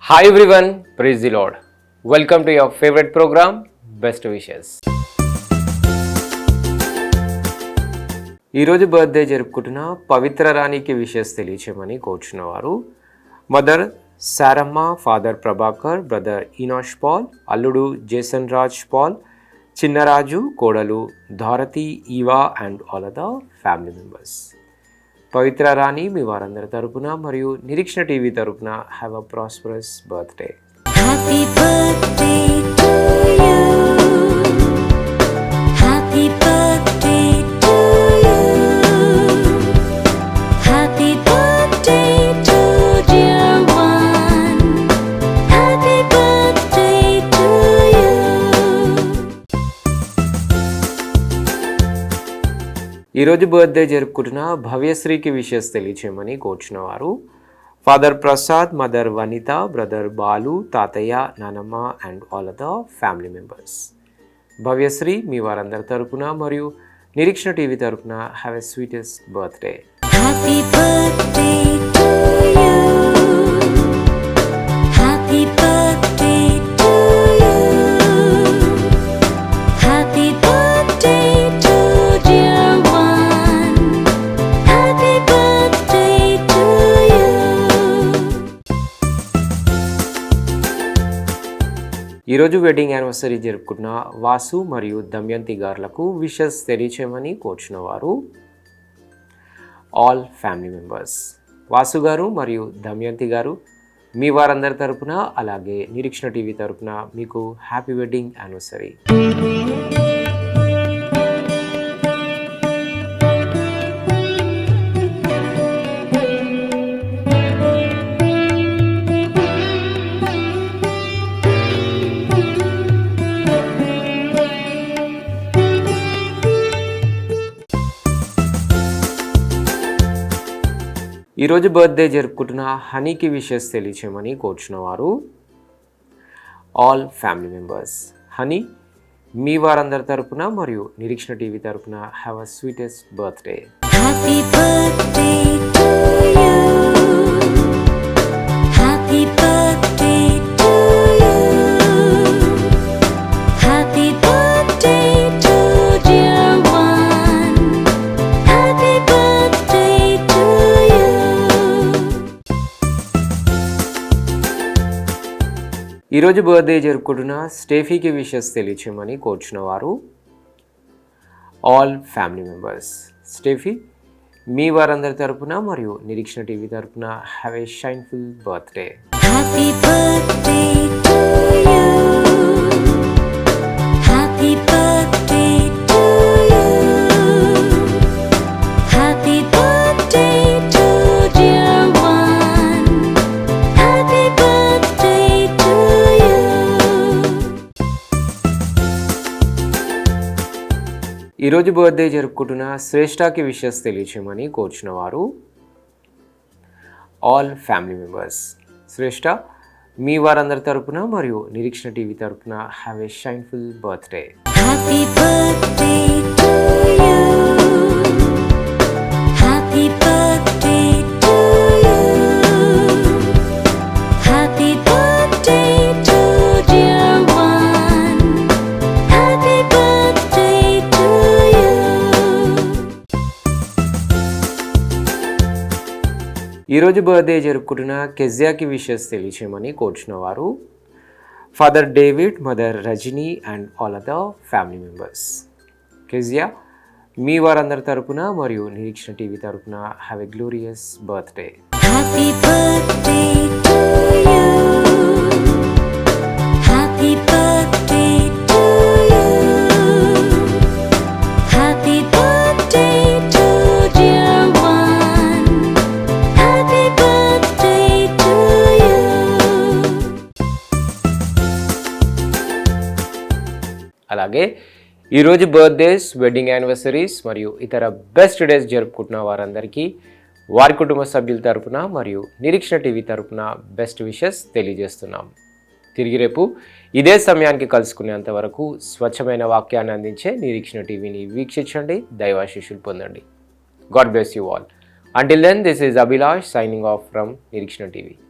Hi everyone, praise the Lord. Welcome to your favorite program, Best Wishes. ఈరోజు birthday జరుపుకుంటున్న పవిత్ర రాణికి wishes తెలియచేయమని కోరుచున్న వారు mother Saramma, father Prabhakar, brother Enosh Paul, అల్లుడు జేసన్ రాజ్ పాల్, చిన్నరాజు, కోడలు Dharati, Eva and all the family members. Pavitra Rani మీ వారందరి తరపున మరియు నిరీక్షణ టీవీ తరపున have a prosperous birthday. Happy birthday to you. Happy birthday to you. Happy birthday to dear one. Happy birthday to you. ఈరోజు birthday జరుపుకుంటున్న భవ్యశ్రీకి విషెస్ తెలియచేయమని కోరుచున్న వారు father Prasad, mother Vanitha, brother Balu, తాతయ్య, నానమ్మ and all the family members. Bhavyasri మీ వారందరి తరపున మరియు నిరీక్షణ టీవీ తరపున have a sweetest birthday. Happy birthday to you. Happy birthday to you. Happy birthday to dear one. Happy birthday to you. ఈరోజు వెడ్డింగ్ యానివర్సరీ జరుపుకున్న వాసు మరియు దమయంతి గారులకు విషెస్ తెలియచేయమని కోరుచున్న వారు ఆల్ ఫ్యామిలీ మెంబర్స్. వాసు గారు మరియు దమయంతి గారు మీ వారందరి తరపున అలాగే నిరీక్షణ టీవీ తరపున మీకు హ్యాపీ వెడ్డింగ్ యానివర్సరీ. ఈరోజు బర్త్డే జరుపుకుంటున్న హనీకి విషెస్ తెలియచేయమని కోరుచున్న వారు ఆల్ ఫ్యామిలీ మెంబర్స్. హనీ మీ వారందరి తరపున మరియు నిరీక్షణ టీవీ తరపున have a sweetest birthday. Happy birthday to you. Happy birthday to you. Happy birthday to dear one. Happy birthday to you. ఈరోజు బర్త్డే జరుపుకుంటున్న స్టేఫీకి విషెస్ తెలియచేయమని కోరుచున్న వారు ఆల్ ఫ్యామిలీ మెంబర్స్. స్టేఫీ మీ వారందరి తరపున మరియు నిరీక్షణ టీవీ తరపున have a shineful birthday. Happy birthday to you. Happy birthday to you. Happy birthday to dear one. Happy birthday to you. ఈరోజు బర్త్డే జరుపుకుంటున్న శ్రేష్ఠకి విషెస్ తెలియచేయమని కోరుచున్న వారు ఆల్ ఫ్యామిలీ మెంబర్స్. శ్రేష్ఠ మీ వారందరి తరపున మరియు నిరీక్షణ టీవీ తరపున have a shineful birthday. Happy birthday to you. Happy birthday to you. Happy birthday to dear one. Happy birthday to you. ఈరోజు బర్త్డే జరుపుకుంటున్న కెజియాకి విషెస్ తెలియచేయమని కోరుచున్న వారు father David, mother Rajani and all the family members. Kezia మీ వారందరి తరపున మరియు నిరీక్షణ టీవీ తరపున have a glorious birthday. Happy birthday to you. Happy birthday to you. Happy birthday to dear one. Happy birthday to you. అలాగే ఈరోజు birthdays, wedding anniversaries మరియు ఇతర best days జరుపుకుంటున్న వారందరికీ వారి కుటుంబ సభ్యుల తరపున మరియు నిరీక్షణ టీవీ తరపున బెస్ట్ విషెస్ తెలియజేస్తున్నాం. తిరిగి రేపు ఇదే సమయానికి కలుసుకునేంత వరకు స్వచ్ఛమైన వాక్యాన్ని అందించే నిరీక్షణ టీవీని వీక్షించండి, దైవాశీస్సులు పొందండి. God bless you all. Until then, this is Abhilash signing off from Nirikshana TV.